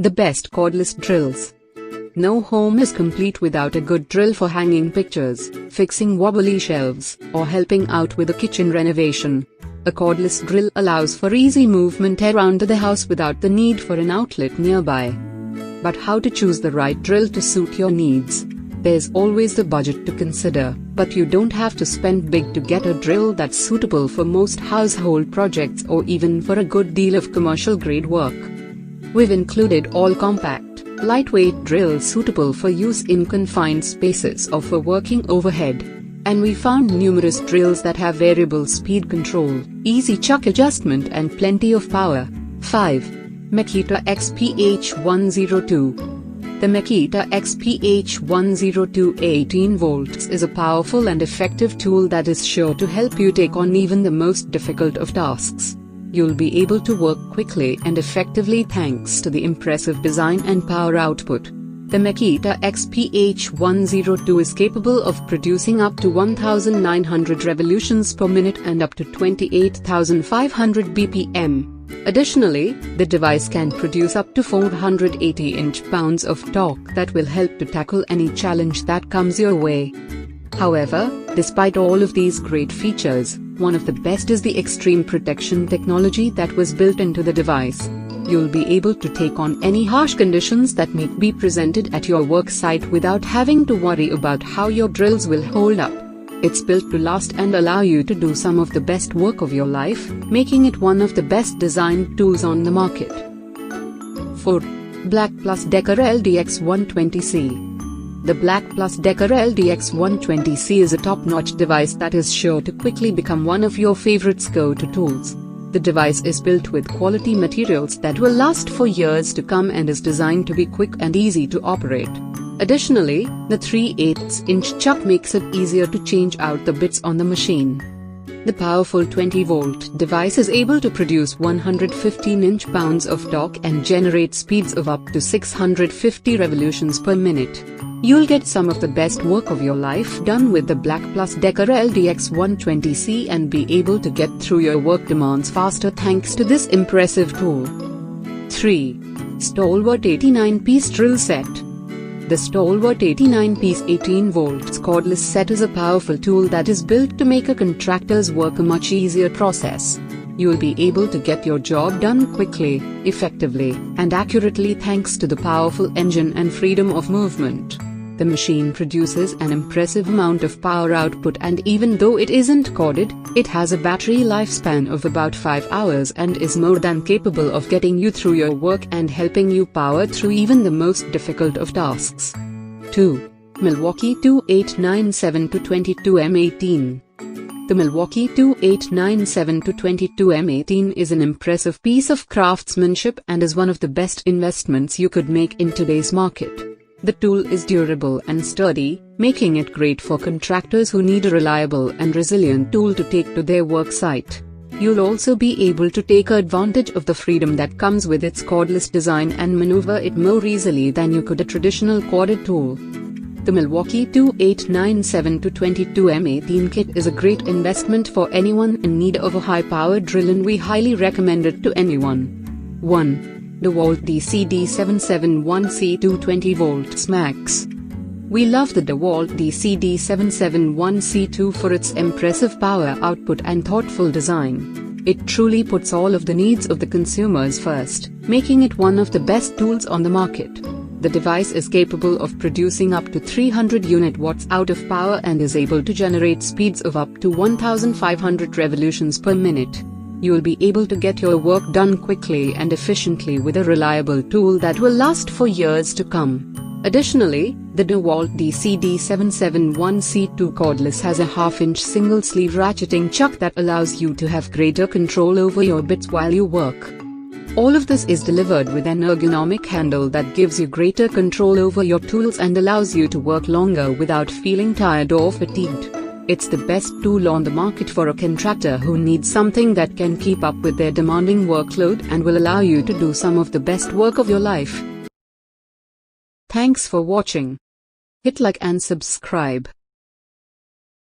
The best cordless drills. No home is complete without a good drill for hanging pictures, fixing wobbly shelves, or helping out with a kitchen renovation. A cordless drill allows for easy movement around the house without the need for an outlet nearby. But how to choose the right drill to suit your needs? There's always the budget to consider, but you don't have to spend big to get a drill that's suitable for most household projects or even for a good deal of commercial grade work. We've included all compact, lightweight drills suitable for use in confined spaces or for working overhead. And we found numerous drills that have variable speed control, easy chuck adjustment and plenty of power. 5. Makita XPH102. The Makita XPH102 18 volts is a powerful and effective tool that is sure to help you take on even the most difficult of tasks. You'll be able to work quickly and effectively thanks to the impressive design and power output. The Makita XPH102 is capable of producing up to 1,900 revolutions per minute and up to 28,500 BPM. Additionally, the device can produce up to 480 inch-pounds of torque that will help to tackle any challenge that comes your way. However, despite all of these great features, one of the best is the extreme protection technology that was built into the device. You'll be able to take on any harsh conditions that may be presented at your work site without having to worry about how your drills will hold up. It's built to last and allow you to do some of the best work of your life, making it one of the best designed tools on the market. 4. BLACK+DECKER LDX120C. The BLACK+DECKER LDX120C is a top-notch device that is sure to quickly become one of your favorites go-to tools. The device is built with quality materials that will last for years to come and is designed to be quick and easy to operate. Additionally, the 3/8-inch chuck makes it easier to change out the bits on the machine. The powerful 20-volt device is able to produce 115 inch-pounds of torque and generate speeds of up to 650 revolutions per minute. You'll get some of the best work of your life done with the BLACK+DECKER LDX120C and be able to get through your work demands faster thanks to this impressive tool. 3. Stalwart 89-piece drill set. The Stalwart 89-piece 18 volts cordless set is a powerful tool that is built to make a contractor's work a much easier process. You'll be able to get your job done quickly, effectively, and accurately thanks to the powerful engine and freedom of movement. The machine produces an impressive amount of power output, and even though it isn't corded, it has a battery lifespan of about 5 hours and is more than capable of getting you through your work and helping you power through even the most difficult of tasks. 2. Milwaukee 2897-22M18. The Milwaukee 2897-22M18 is an impressive piece of craftsmanship and is one of the best investments you could make in today's market. The tool is durable and sturdy, making it great for contractors who need a reliable and resilient tool to take to their work site. You'll also be able to take advantage of the freedom that comes with its cordless design and maneuver it more easily than you could a traditional corded tool. The Milwaukee 2897-22M18 kit is a great investment for anyone in need of a high-powered drill, and we highly recommend it to anyone. 1. DEWALT DC-D771C 220 volts max. We love the DEWALT DC-D771C2 for its impressive power output and thoughtful design. It truly puts all of the needs of the consumers first, making it one of the best tools on the market. The device is capable of producing up to 300 unit watts out of power and is able to generate speeds of up to 1,500 revolutions per minute. You'll be able to get your work done quickly and efficiently with a reliable tool that will last for years to come. Additionally, the DEWALT DC-D771C2 cordless has a half-inch single-sleeve ratcheting chuck that allows you to have greater control over your bits while you work. All of this is delivered with an ergonomic handle that gives you greater control over your tools and allows you to work longer without feeling tired or fatigued. It's the best tool on the market for a contractor who needs something that can keep up with their demanding workload and will allow you to do some of the best work of your life. Thanks for watching. Hit like and subscribe.